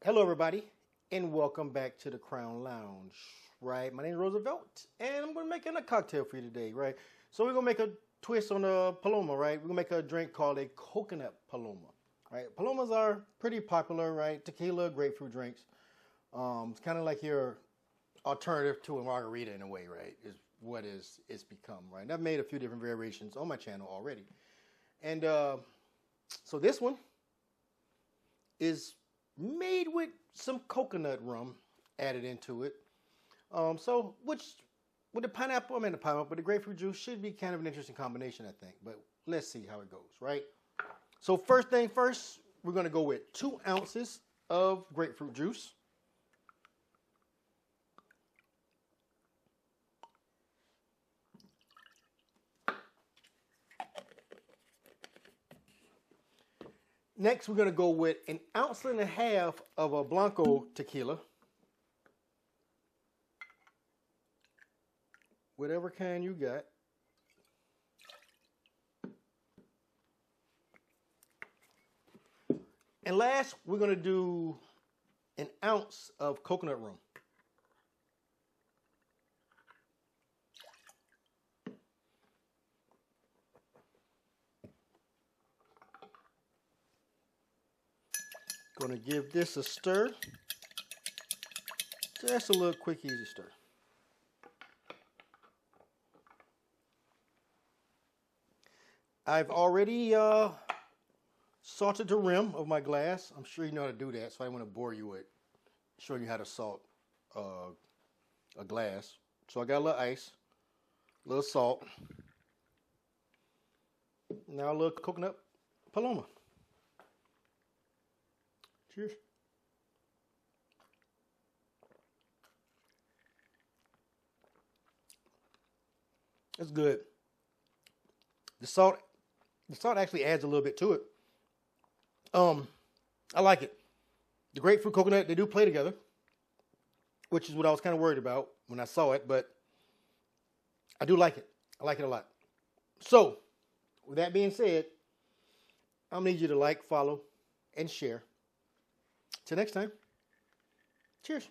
Hello, everybody, and welcome back to the Crown Lounge, right? My name is Roosevelt, and I'm going to make a cocktail for you today, right? So we're going to make a twist on the Paloma, right? We're going to make a drink called a Coconut Paloma, right? Palomas are pretty popular, right? Tequila, grapefruit drinks. It's kind of like your alternative to a margarita in a way, right? Is what it's become, right? And I've made a few different variations on my channel already. And so this one is made with some coconut rum added into it. Which with the pineapple, but the grapefruit juice should be kind of an interesting combination, I think. But let's see how it goes, right? So first thing first, we're going to go with 2 ounces of grapefruit juice. Next, we're going to go with 1.5 ounces of a Blanco Tequila. Whatever kind you got. And last, we're going to do 1 ounce of coconut rum. Going to give this a stir. Just a little quick, easy stir. I've already salted the rim of my glass. I'm sure you know how to do that, so I don't want to bore you with showing you how to salt a glass. So I got a little ice, a little salt, now a little coconut Paloma. Cheers. It's good. The salt actually adds a little bit to it. I like it. The grapefruit coconut, they do play together, which is what I was kind of worried about when I saw it, but I do like it. I like it a lot. So, with that being said, I'm going to need you to like, follow, and share. Till next time, cheers.